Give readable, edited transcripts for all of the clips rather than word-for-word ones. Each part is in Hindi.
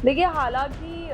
देखिए, हालाँकि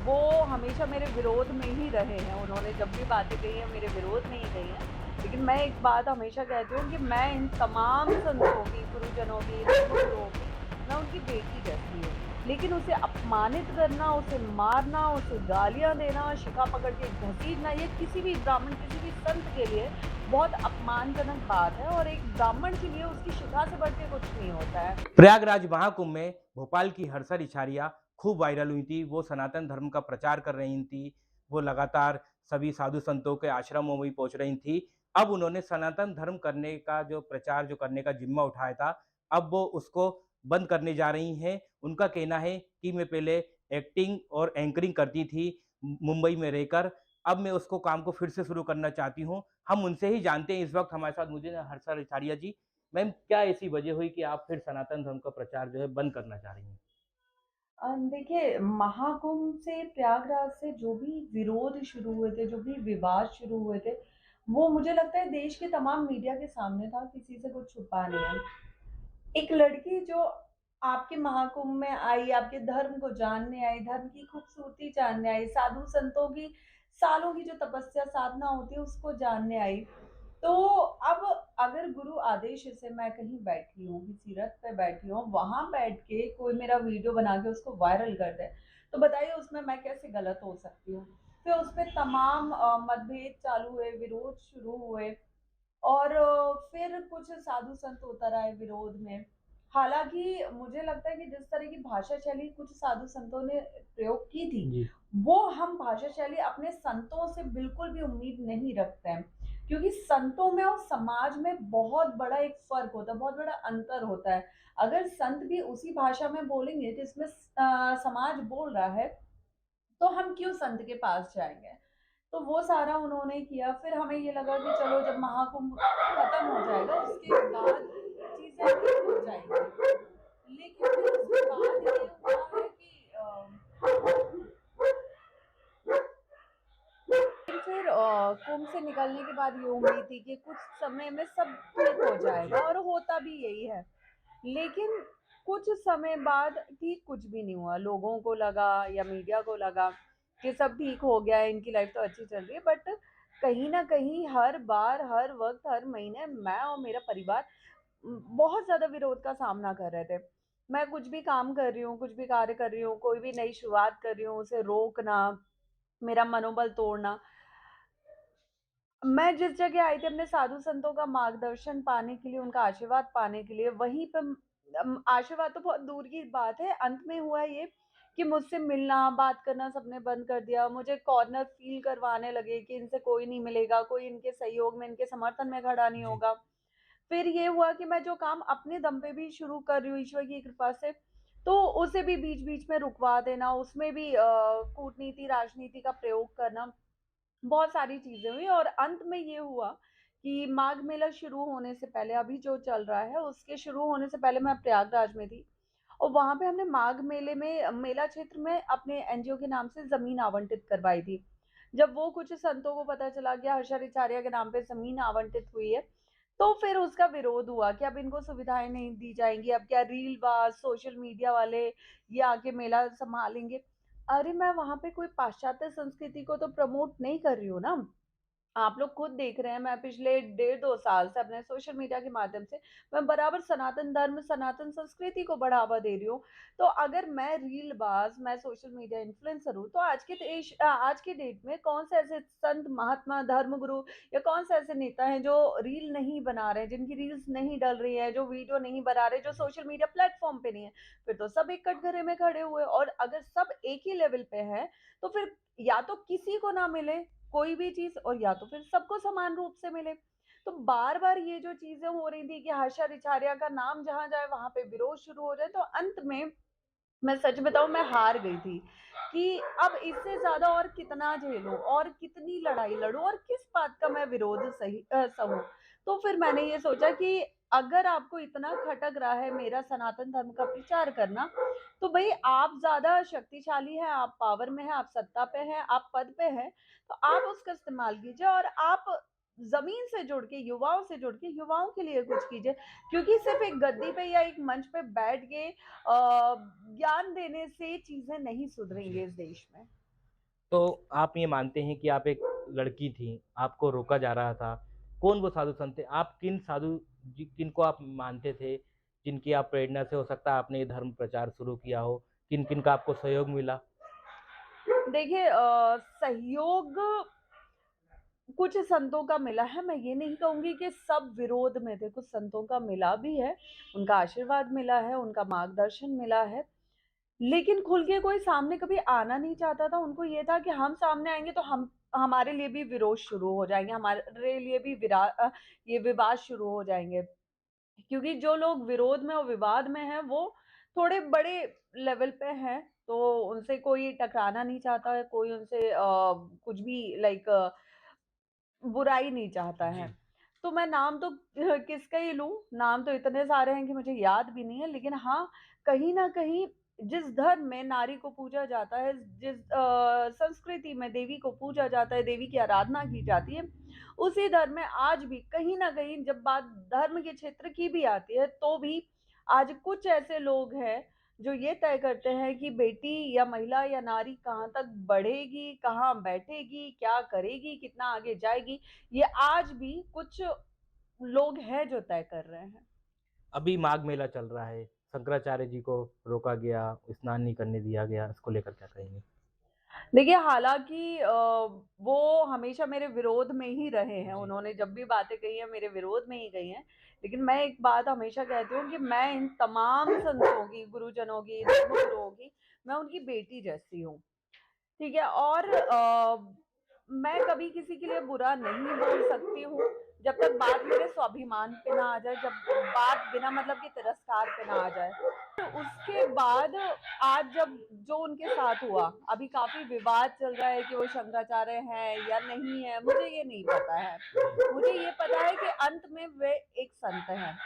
वो हमेशा मेरे विरोध में ही रहे हैं, उन्होंने जब भी बातें कही हैं, मेरे विरोध में ही कही हैं। लेकिन मैं एक बात हमेशा कहती हूँ कि मैं इन तमाम संतों की, गुरुजनों की, धर्मगुरुओं की, मैं उनकी बेटी जैसी हूँ। लेकिन उसे अपमानित करना, उसे मारना, उसे गालियाँ देना, शिखा पकड़ के घसीटना, ये किसी भी ब्राह्मण, किसी भी संत के लिए बहुत अपमानजनक बात है और एक ब्राह्मण के लिए उसकी शिखा से बढ़ के कुछ नहीं होता है। प्रयागराज महाकुंभ में भोपाल की हर्षा रिछारिया खूब वायरल हुई थी। वो सनातन धर्म का प्रचार कर रही थी। वो लगातार सभी साधु संतों के आश्रमों में पहुंच रही थी। अब उन्होंने सनातन धर्म करने का जो प्रचार जो करने का जिम्मा उठाया था, अब वो उसको बंद करने जा रही हैं। उनका कहना है कि मैं पहले एक्टिंग और एंकरिंग करती थी मुंबई में रहकर, अब मैं उसको काम को फिर से शुरू करना चाहती हूँ। हम उनसे ही जानते हैं, इस वक्त हमारे साथ मौजूद है हर्षा रिछारिया जी। मैम, क्या ऐसी वजह हुई कि आप फिर सनातन धर्म का प्रचार जो है बंद करना चाह रही हैं? देखिए, महाकुंभ से, प्रयागराज से जो भी विरोध शुरू हुए थे, जो भी विवाद शुरू हुए थे, वो मुझे लगता है देश के तमाम मीडिया के सामने था, किसी से कुछ छुपा नहीं है। एक लड़की जो आपके महाकुंभ में आई, आपके धर्म को जानने आई, धर्म की खूबसूरती जानने आई, साधु संतों की सालों की जो तपस्या साधना होती है उसको जानने आई। तो अब अगर गुरु आदेश से मैं कहीं बैठी हूँ, किसी रथ पे बैठी हूँ, वहां बैठ के कोई मेरा वीडियो बना के उसको वायरल कर दे, तो बताइए उसमें मैं कैसे गलत हो सकती हूँ। फिर उसमें तमाम मतभेद चालू हुए, विरोध शुरू हुए और फिर कुछ साधु संत उतर आए विरोध में। हालाँकि मुझे लगता है कि जिस तरह की भाषा शैली कुछ साधु संतों ने प्रयोग की थी, जी। वो हम भाषा शैली अपने संतों से बिल्कुल भी उम्मीद नहीं रखते हैं। क्योंकि संतों में और समाज में बहुत बड़ा एक फ़र्क होता है, बहुत बड़ा अंतर होता है। अगर संत भी उसी भाषा में बोलेंगे जिसमें समाज बोल रहा है, तो हम क्यों संत के पास जाएँगे? तो वो सारा उन्होंने किया। फिर हमें ये लगा कि चलो जब महाकुंभ खत्म हो जाएगा उसके बाद चीज़ें ठीक हो जाएँगी। लेकिन फिर उसके बाद ये हुआ है कि फिर कुंभ से निकलने के बाद ये उम्मीद थी कि कुछ समय में सब ठीक हो जाएगा और होता भी यही है। लेकिन कुछ समय बाद ठीक कुछ भी नहीं हुआ। लोगों को लगा या मीडिया को लगा कि सब ठीक हो गया है, इनकी लाइफ तो अच्छी चल रही है, बट कहीं न कहीं हर बार, हर वक़्त, हर महीने मैं और मेरा परिवार बहुत ज़्यादा विरोध का सामना कर रहे थे। मैं कुछ भी काम कर रही हूँ, कुछ भी कार्य कर रही हूँ, कोई भी नई शुरुआत कर रही हूँ, उसे रोकना, मेरा मनोबल तोड़ना। मैं जिस जगह आई थी अपने साधु संतों का मार्गदर्शन पाने के लिए, उनका आशीर्वाद पाने के लिए, वहीं पे आशीर्वाद तो बहुत दूर की बात है, अंत में हुआ ये कि मुझसे मिलना, बात करना सबने बंद कर दिया। मुझे कॉर्नर फ़ील करवाने लगे कि इनसे कोई नहीं मिलेगा, कोई इनके सहयोग में, इनके समर्थन में खड़ा नहीं जी। होगा। फिर ये हुआ कि मैं जो काम अपने दम पे भी शुरू कर रही हूँ ईश्वर की कृपा से, तो उसे भी बीच-बीच में रुकवा देना, उसमें भी कूटनीति, राजनीति का प्रयोग करना। बहुत सारी चीज़ें हुई और अंत में ये हुआ कि माघ मेला शुरू होने से पहले, अभी जो चल रहा है, उसके शुरू होने से पहले मैं प्रयागराज में थी और वहाँ पे हमने माघ मेले में मेला क्षेत्र में अपने एनजीओ के नाम से ज़मीन आवंटित करवाई थी। जब वो कुछ संतों को पता चला कि हर्षाचार्य के नाम पे ज़मीन आवंटित हुई है, तो फिर उसका विरोध हुआ कि अब इनको सुविधाएँ नहीं दी जाएँगी, अब क्या रीलबाज़, सोशल मीडिया वाले ये आके मेला सँभालेंगे। अरे! मैं वहाँ पे कोई पाश्चात्य संस्कृति को तो प्रमोट नहीं कर रही हूँ ना। आप लोग खुद देख रहे हैं, मैं पिछले डेढ़ 2 साल से अपने सोशल मीडिया के माध्यम से मैं बराबर सनातन धर्म, सनातन संस्कृति को बढ़ावा दे रही हूँ। तो अगर मैं रीलबाज़, मैं सोशल मीडिया इन्फ्लुएंसर हूँ, तो आज की डेट में कौन से ऐसे संत, महात्मा, धर्मगुरु या कौन से ऐसे नेता हैं जो रील नहीं बना रहे हैं, जिनकी रील्स नहीं डल रही है, जो वीडियो नहीं बना रहे, जो जी। सोशल मीडिया प्लेटफ़ॉर्म पे नहीं है। फिर तो सब एक कटघरे में खड़े हुए और अगर सब एक ही लेवल पे हैं, तो फिर या तो किसी को ना मिले कोई भी चीज़ और या तो फिर सबको समान रूप से मिले। तो बार-बार ये जो चीज़ें हो रही थी कि हर्षा रिछारिया का नाम जहाँ जाए वहाँ पे विरोध शुरू हो जाए, तो अंत में मैं सच बताऊँ मैं हार गई थी कि अब इससे ज़्यादा और कितना झेलूँ और कितनी लड़ाई लड़ूँ और किस बात का मैं विरोध सहूँ। तो फिर मैंने ये सोचा कि अगर आपको इतना खटक रहा है मेरा सनातन धर्म का प्रचार करना, तो भई आप ज़्यादा शक्तिशाली हैं, आप पावर में हैं, आप सत्ता पे हैं, आप पद पे हैं, तो आप उसका इस्तेमाल कीजिए और आप ज़मीन से जुड़ के, युवाओं से जुड़ के, युवाओं के लिए कुछ कीजिए। क्योंकि सिर्फ़ एक गद्दी पे या एक मंच पे बैठ के ज्ञान देने से चीज़ें नहीं सुधरेंगी जी। इस देश में। तो आप ये मानते हैं कि आप एक लड़की थीं, आपको रोका जा रहा था। कौन वो साधु संत थे? आप किन साधु जी किनको आप मानते थे, जिनकी आप प्रेरणा से हो सकता है आपने ये धर्म प्रचार शुरू किया हो? किन-किन का आपको सहयोग मिला? देखिए सहयोग कुछ संतों का मिला है, मैं ये नहीं कहूँगी कि सब विरोध में थे, कुछ संतों का मिला भी है, उनका आशीर्वाद मिला है, उनका मार्गदर्शन मिला है। लेकिन खुल के कोई सामने कभी आना नहीं चाहता था, उनको ये था कि हम सामने आएँगे तो हम हमारे लिए भी विरोध शुरू हो जाएँगे, हमारे लिए भी ये विवाद शुरू हो जाएँगे। क्योंकि जो लोग विरोध में और विवाद में हैं, वो थोड़े बड़े लेवल पे हैं, तो उनसे कोई टकराना नहीं चाहता है, कोई उनसे कुछ भी लाइक बुराई नहीं चाहता है। जी। तो मैं नाम तो किसका ही लूँ, नाम तो इतने सारे हैं कि मुझे याद भी नहीं है, लेकिन हाँ, कहीं न कहीं जिस धर्म में नारी को पूजा जाता है, जिस संस्कृति में देवी को पूजा जाता है, देवी की आराधना की जाती है, उसी धर्म में आज भी कहीं न कहीं जब बात धर्म के क्षेत्र की भी आती है, तो भी आज कुछ ऐसे लोग हैं जो ये तय करते हैं कि बेटी या महिला या नारी कहाँ तक बढ़ेगी, कहाँ बैठेगी, क्या करेगी, कितना आगे जाएगी, ये आज भी कुछ लोग हैं जो तय कर रहे हैं। अभी माघ मेला चल रहा है, शंकराचार्य जी को रोका गया, स्नान नहीं करने दिया गया, इसको लेकर क्या कहेंगे? देखिए, हालाँकि वो हमेशा मेरे विरोध में ही रहे हैं, जी। उन्होंने जब भी बातें कही हैं, मेरे विरोध में ही कही हैं। लेकिन मैं एक बात हमेशा कहती हूँ कि मैं इन तमाम संतों की, गुरुजनों की, धर्मगुरुओं की, मैं उनकी बेटी जैसी हूँ। ठीक है और मैं कभी किसी के लिए बुरा नहीं बोल सकती हूँ, जब तक बात मेरे स्वाभिमान पे ना आ जाए, जब बात बिना मतलब के तिरस्कार पे ना आ जाए। तो उसके बाद आज जब जो उनके साथ हुआ, अभी काफ़ी विवाद चल रहा है कि वो शंकराचार्य हैं या नहीं है, मुझे ये नहीं पता है। जी। मुझे ये पता है कि अंत में वे एक संत हैं।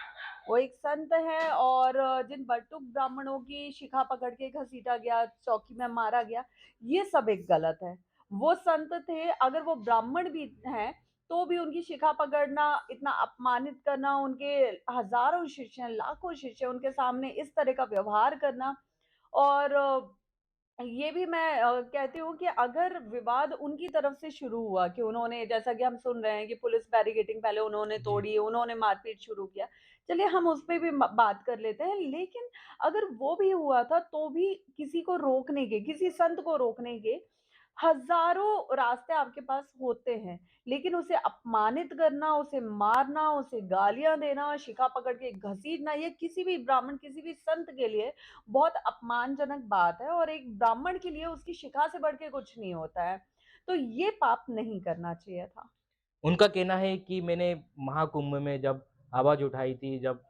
वो एक संत हैं और जिन बटुक ब्राह्मणों की शिखा पकड़ के घसीटा गया, चौकी में मारा गया, ये सब एक गलत है। वो संत थे, अगर वो ब्राह्मण भी हैं, तो भी उनकी शिखा पकड़ना, इतना अपमानित करना, उनके हज़ारों शिष्य हैं, लाखों शिष्य हैं, उनके सामने इस तरह का व्यवहार करना और ये भी मैं कहती हूँ कि अगर विवाद उनकी तरफ से शुरू हुआ कि उन्होंने जैसा कि हम सुन रहे हैं कि पुलिस बैरिकेडिंग पहले उन्होंने जी। तोड़ी, उन्होंने मारपीट शुरू किया। चलिए हम उस पे भी बात कर लेते हैं, लेकिन अगर वो भी हुआ था तो भी किसी को रोकने के, किसी संत को रोकने के हज़ारों रास्ते आपके पास होते हैं, लेकिन उसे अपमानित करना, उसे मारना, उसे गालियाँ देना, शिखा पकड़ के घसीटना, ये किसी भी ब्राह्मण, किसी भी संत के लिए बहुत अपमानजनक बात है और एक ब्राह्मण के लिए उसकी शिखा से बढ़ के कुछ नहीं होता है। तो ये पाप नहीं करना चाहिए था। उनका कहना है कि मैंने महाकुंभ में जब आवाज़ उठाई थी, जब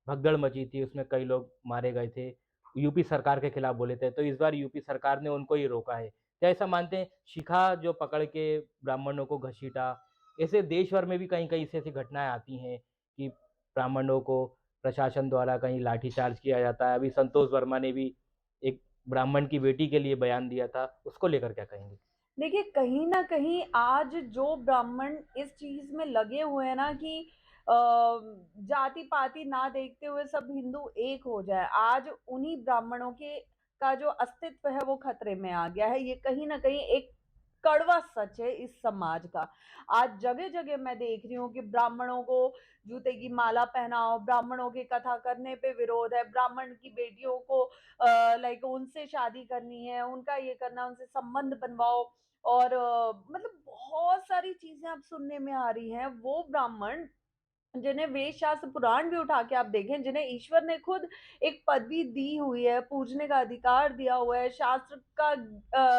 भगदड़ मची थी, उसमें कई लोग मारे गए थे। यूपी सरकार के खिलाफ बोले थे, तो इस बार यूपी सरकार ने उनको ही रोका है। क्या ऐसा मानते हैं, शिखा जो पकड़ के ब्राह्मणों को घसीटा, ऐसे देश भर में भी कहीं-कहीं ऐसी-ऐसी घटनाएँ आती हैं कि ब्राह्मणों को प्रशासन द्वारा कहीं लाठीचार्ज किया जाता है। अभी संतोष वर्मा ने भी एक ब्राह्मण की बेटी के लिए बयान दिया था, उसको लेकर क्या कहेंगे? देखिए, कहीं न कहीं आज जो ब्राह्मण इस चीज़ में लगे हुए हैं ना कि अ, जाति-पाति ना देखते हुए सब हिंदू एक हो जाएँ। आज उन्हीं ब्राह्मणों के का जो अस्तित्व है वो खतरे में आ गया है। ये कहीं न कहीं एक कड़वा सच है इस समाज का। आज जगह-जगह मैं देख रही हूँ कि ब्राह्मणों को जूते की माला पहनाओ, ब्राह्मणों की कथा करने पे विरोध है, ब्राह्मण की बेटियों को लाइक उनसे शादी करनी है, उनका ये करना, उनसे संबंध बनवाओ और मतलब बहुत सारी चीज़ें अब सुनने में आ रही हैं। वो ब्राह्मण जिन्हें वेद शास्त्र पुराण भी उठा के आप देखें, जिन्हें ईश्वर ने खुद एक पदवी दी हुई है, पूजने का अधिकार दिया हुआ है, शास्त्र का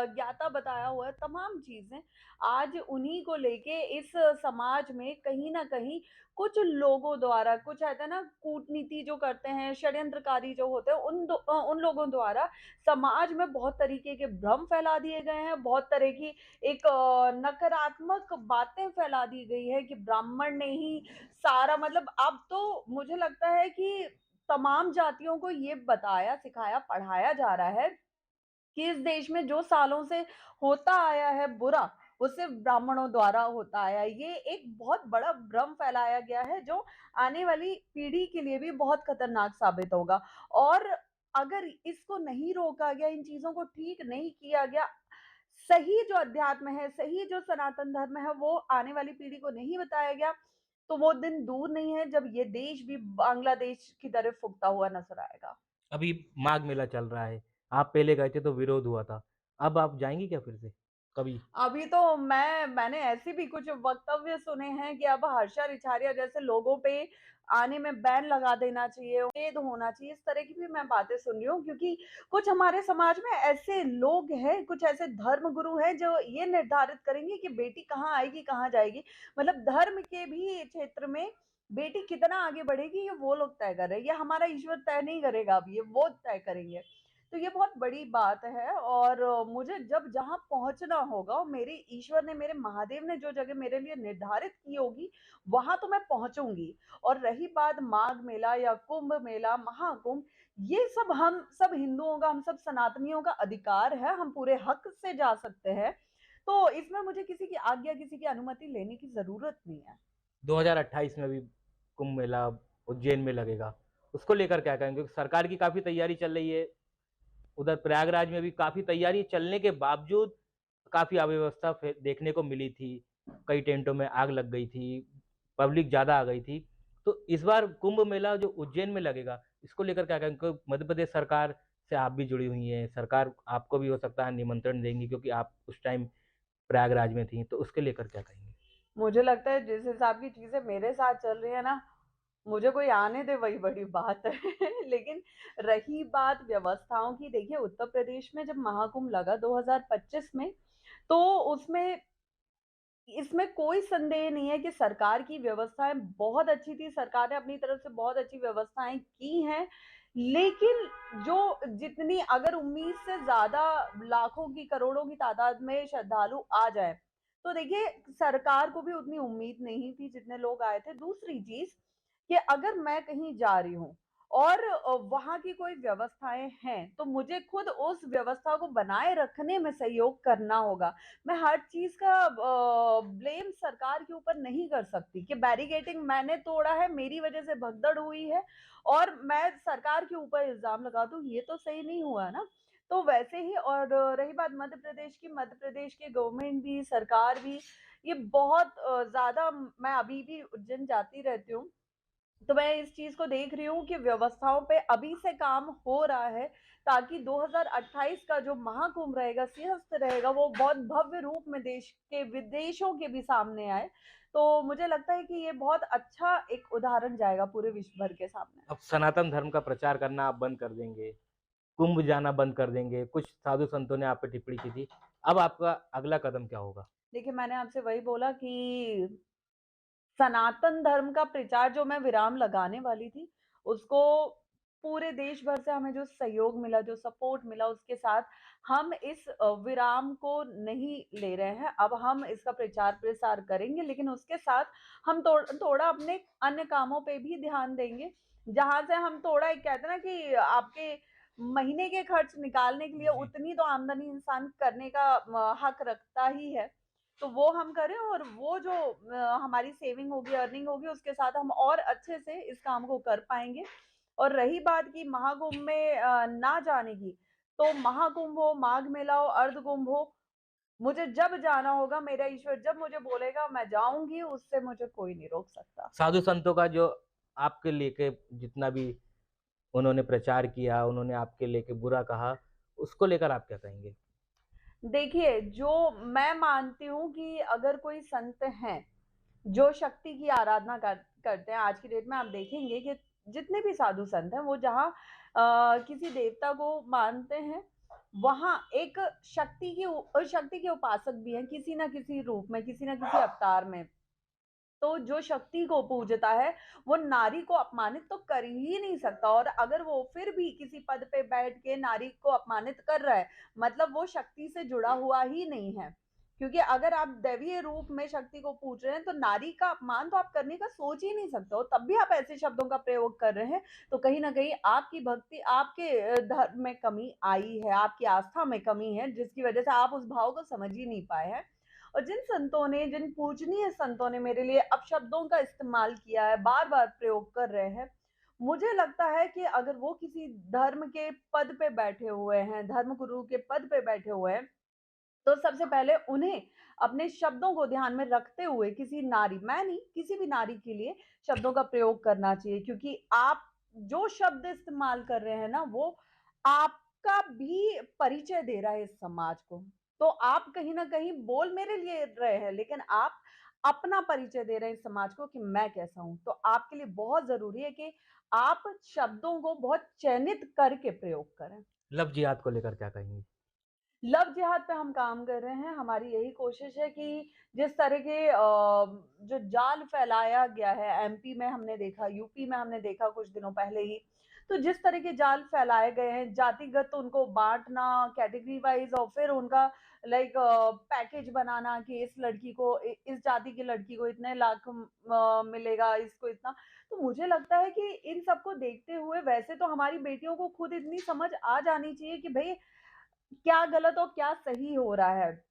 ज्ञाता बताया हुआ है, तमाम चीज़ें आज उन्हीं को लेके इस समाज में कहीं न कहीं कुछ लोगों द्वारा, कुछ कहते हैं ना कूटनीति जो करते हैं, षड्यंत्रकारी जो होते हैं, उन लोगों द्वारा समाज में बहुत तरीके के भ्रम फैला दिए गए हैं, बहुत तरह की एक नकारात्मक बातें फैला दी गई है कि ब्राह्मण ने ही सारा मतलब अब तो मुझे लगता है कि तमाम जातियों को ये बताया, सिखाया, पढ़ाया जा रहा है कि इस देश में जो सालों से होता आया है बुरा, वो सिर्फ़ ब्राह्मणों द्वारा होता आया है। ये एक बहुत बड़ा भ्रम फैलाया गया है जो आने वाली पीढ़ी के लिए भी बहुत खतरनाक साबित होगा। और अगर इसको नहीं रोका गया, इन चीज़ों को ठीक नहीं किया गया, सही जो अध्यात्म है, सही जो सनातन धर्म है, वो आने वाली पीढ़ी को नहीं बताया गया, तो वो दिन दूर नहीं है जब ये देश भी बांग्लादेश की तरफ फुकता हुआ नज़र आएगा। अभी माघ मेला चल रहा है, आप पहले गए थे तो विरोध हुआ था, अब आप जाएँगी क्या फिर से? कभी? अभी तो मैंने ऐसे भी कुछ वक्तव्य सुने हैं कि अब हर्षा रिछारिया जैसे लोगों पे आने में बैन लगा देना चाहिए, उच्छेद होना चाहिए, इस तरह की भी मैं बातें सुन रही हूँ क्योंकि कुछ हमारे समाज में ऐसे लोग हैं, कुछ ऐसे धर्म गुरु हैं जो ये निर्धारित करेंगे कि बेटी कहाँ आएगी, कहाँ जाएगी। मतलब धर्म के भी क्षेत्र में बेटी कितना आगे बढ़ेगी ये वो लोग तय कर रहे हैं, ये हमारा ईश्वर तय नहीं करेगा अब, ये वो तय करेंगे। तो ये बहुत बड़ी बात है और मुझे जब जहाँ पहुँचना होगा और मेरे ईश्वर ने, मेरे महादेव ने जो जगह मेरे लिए निर्धारित की होगी, वहाँ तो मैं पहुँचूँगी। और रही बात माघ मेला या कुंभ मेला, महाकुंभ, ये सब हम सब हिंदुओं का, हम सब सनातनियों का अधिकार है, हम पूरे हक से जा सकते हैं। तो इसमें मुझे किसी की आज्ञा, किसी की अनुमति लेने की ज़रूरत नहीं है। 2028 में अभी कुंभ मेला उज्जैन में लगेगा, उसको लेकर क्या कहेंगे? क्योंकि सरकार की काफ़ी तैयारी चल रही है, उधर प्रयागराज में भी काफ़ी तैयारी चलने के बावजूद काफ़ी अव्यवस्था देखने को मिली थी। कई टेंटों में आग लग गई थी, पब्लिक ज़्यादा आ गई थी। तो इस बार कुंभ मेला जो उज्जैन में लगेगा, इसको लेकर क्या कहेंगे? क्योंकि मध्य प्रदेश सरकार से आप भी जुड़ी हुई हैं, सरकार आपको भी हो सकता है निमंत्रण देंगी क्योंकि आप उस टाइम प्रयागराज में थीं, तो उसको लेकर क्या कहेंगे? मुझे लगता है जिस हिसाब की चीज़ें मेरे साथ चल रही है ना, मुझे कोई आने दे वही बड़ी बात है। लेकिन रही बात व्यवस्थाओं की, देखिए उत्तर प्रदेश में जब महाकुंभ लगा 2025 में, तो उसमें इसमें कोई संदेह नहीं है कि सरकार की व्यवस्थाएँ बहुत अच्छी थी, सरकार ने अपनी तरफ से बहुत अच्छी व्यवस्थाएँ की हैं। लेकिन जो जितनी अगर उम्मीद से ज़्यादा लाखों की, करोड़ों की तादाद में श्रद्धालु आ जाएँ, तो देखिए सरकार को भी उतनी उम्मीद नहीं थी जितने लोग आए थे। दूसरी चीज़ कि अगर मैं कहीं जा रही हूँ और वहाँ की कोई व्यवस्थाएँ हैं, तो मुझे खुद उस व्यवस्था को बनाए रखने में सहयोग करना होगा। मैं हर चीज़ का ब्लेम सरकार के ऊपर नहीं कर सकती कि बैरिकेडिंग मैंने तोड़ा है, मेरी वज़ह से भगदड़ हुई है और मैं सरकार के ऊपर इल्ज़ाम लगा दूँ, ये तो सही नहीं हुआ ना। तो वैसे ही और रही बात मध्य प्रदेश की, मध्य प्रदेश की गवर्नमेंट भी, सरकार भी, ये बहुत ज़्यादा मैं अभी भी उज्जैन जाती रहती हूँ। तो मैं इस चीज़ को देख रही हूँ कि व्यवस्थाओं पे अभी से काम हो रहा है, ताकि 2028 का जो महाकुंभ रहेगा, सिंहस्थ रहेगा, वो बहुत भव्य रूप में देश के विदेशों के भी सामने आए। तो मुझे लगता है कि ये बहुत अच्छा एक उदाहरण जाएगा पूरे विश्व भर के सामने। अब सनातन धर्म का प्रचार करना आप बंद कर देंगे, कुंभ जाना बंद कर देंगे, कुछ साधु संतों ने आप पे टिप्पणी की थी। अब आपका अगला कदम क्या होगा? देखिए, मैंने आपसे वही बोला कि सनातन धर्म का प्रचार जो मैं विराम लगाने वाली थी, उसको पूरे देश भर से हमें जो सहयोग मिला, जो सपोर्ट मिला, उसके साथ हम इस विराम को नहीं ले रहे हैं। अब हम इसका प्रचार-प्रसार करेंगे, लेकिन उसके साथ हम थोड़ा अपने अन्य कामों पे भी ध्यान देंगे। जहाँ से हम थोड़ा एक कहते हैं ना कि आपके महीने के खर्च निकालने के लिए जी। उतनी तो आमदनी इंसान करने का हक रखता ही है। तो वो हम करें और वो जो हमारी सेविंग होगी, अर्निंग होगी, उसके साथ हम और अच्छे से इस काम को कर पाएँगे। और रही बात कि महाकुंभ में ना जाने की, तो महाकुंभ हो, माघ मेला हो, अर्धकुंभ हो, मुझे जब जाना होगा, मेरा ईश्वर जब मुझे बोलेगा मैं जाऊँगी, उससे मुझे कोई नहीं रोक सकता। साधु संतों का जो आपके लेके जितना भी उन्होंने प्रचार किया, उन्होंने आपके लेके बुरा कहा, उसको लेकर आप क्या कहेंगे? देखिए, जो मैं मानती हूँ कि अगर कोई संत हैं, जो शक्ति की आराधना करते हैं, आज की डेट में आप देखेंगे कि जितने भी साधु संत हैं, वो जहाँ किसी देवता को मानते हैं, वहाँ एक शक्ति के उपासक भी हैं, किसी न किसी रूप में, किसी न किसी अवतार में। तो जो शक्ति को पूजता है, वो नारी को अपमानित तो कर ही नहीं सकता और अगर वो फिर भी किसी पद पे बैठ के नारी को अपमानित कर रहा है, मतलब वो शक्ति से जुड़ा हुआ ही नहीं है। क्योंकि अगर आप दैवीय रूप में शक्ति को पूज रहे हैं, तो नारी का अपमान तो आप करने का सोच ही नहीं सकते हो, तब भी आप ऐसे शब्दों का प्रयोग कर रहे हैं, तो कहीं न कहीं आपकी भक्ति, आपके धर्म में कमी आई है, आपकी आस्था में कमी है, जिसकी वजह से आप उस भाव को समझ ही नहीं पाए हैं। और जिन संतों ने, जिन पूजनीय संतों ने मेरे लिए अपशब्दों का इस्तेमाल किया है, बार-बार प्रयोग कर रहे हैं, मुझे लगता है कि अगर वो किसी धर्म के पद पे बैठे हुए हैं, धर्म गुरु के पद पे बैठे हुए हैं, तो सबसे पहले उन्हें अपने शब्दों को ध्यान में रखते हुए किसी नारी, मैं नहीं, किसी भी नारी के लिए शब्दों का प्रयोग करना चाहिए, क्योंकि आप जो शब्द इस्तेमाल कर रहे हैं ना, वो आपका भी परिचय दे रहा है इस समाज को। तो आप कहीं न कहीं बोल मेरे लिए रहे हैं, लेकिन आप अपना परिचय दे रहे हैं इस समाज को कि मैं कैसा हूँ। तो आपके लिए बहुत ज़रूरी है कि आप शब्दों को बहुत चयनित करके प्रयोग करें। लव जिहाद को लेकर क्या कहेंगी? लव जिहाद पे हम काम कर रहे हैं। हमारी यही कोशिश है कि जिस तरह के जो जाल फैलाया गया है, एमपी में हमने देखा, यूपी में हमने देखा कुछ दिनों पहले ही। तो जिस तरह के जाल फैलाए गए हैं, जातिगत उनको बाँटना, कैटेगरी वाइज़ और फिर उनका लाइक पैकेज बनाना कि इस लड़की को इस जाति की लड़की को इतने लाख मिलेगा, इसको इतना। तो मुझे लगता है कि इन सबको देखते हुए वैसे तो हमारी बेटियों को खुद इतनी समझ आ जानी चाहिए कि भई क्या गलत और क्या सही हो रहा है।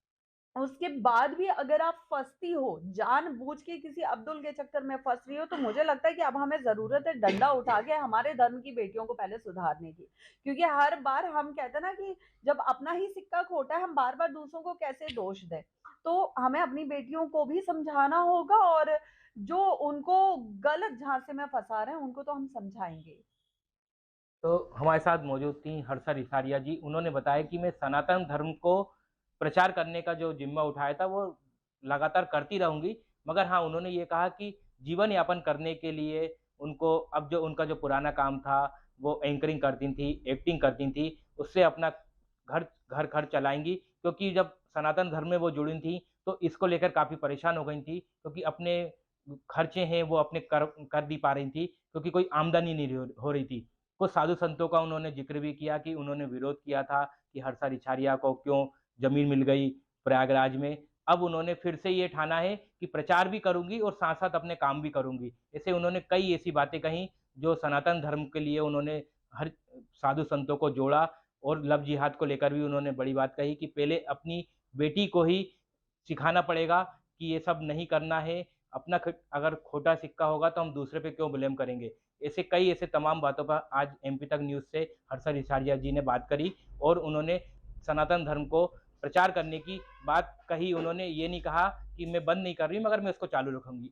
उसके बाद भी अगर आप फँसती हो, जानबूझ के किसी अब्दुल के चक्कर में फँस रही हो, तो मुझे लगता है कि अब हमें ज़रूरत है डंडा उठा के हमारे धर्म की बेटियों को पहले सुधारने की। क्योंकि हर बार हम कहते हैं ना कि जब अपना ही सिक्का खोटा है, हम बार-बार दूसरों को कैसे दोष दें। तो हमें अपनी बेटियों को भी समझाना होगा और जो उनको गलत झांसे में फँसा रहे हैं, उनको तो हम समझाएँगे। तो हमारे साथ मौजूद थीं हर्षा रिसारिया जी। उन्होंने बताया कि मैं सनातन धर्म को प्रचार करने का जो ज़िम्मा उठाया था, वो लगातार करती रहूँगी। मगर हाँ, उन्होंने ये कहा कि जीवन यापन करने के लिए उनको अब जो उनका जो पुराना काम था, वो एंकरिंग करती थीं, एक्टिंग करती थीं, उससे अपना घर चलाएँगी। क्योंकि जब सनातन धर्म में वो जुड़ी थीं, तो इसको लेकर काफ़ी परेशान हो गई थीं, क्योंकि अपने खर्चे हैं, वो अपने कर नहीं पा रही थीं, क्योंकि कोई आमदनी नहीं हो रही थी। कुछ साधु संतों का उन्होंने ज़िक्र भी किया कि उन्होंने विरोध किया था कि हर्षा रिछारिया को क्यों ज़मीन मिल गई प्रयागराज में। अब उन्होंने फिर से ये ठाना है कि प्रचार भी करूँगी और साथ-साथ अपने काम भी करूँगी। ऐसे उन्होंने कई ऐसी बातें कहीं जो सनातन धर्म के लिए उन्होंने हर साधु संतों को जोड़ा, और लव जिहाद को लेकर भी उन्होंने बड़ी बात कही कि पहले अपनी बेटी को ही सिखाना पड़ेगा कि ये सब नहीं करना है। अपना अगर खोटा सिक्का होगा तो हम दूसरे पे क्यों ब्लेम करेंगे। ऐसे कई ऐसे तमाम बातों पर आज एमपी तक न्यूज़ से हर्षा रिसारिया जी ने बात करी, और उन्होंने सनातन धर्म को प्रचार करने की बात कही। उन्होंने ये नहीं कहा कि मैं बंद नहीं कर रही हूँ, मगर मैं उसको चालू रखूँगी।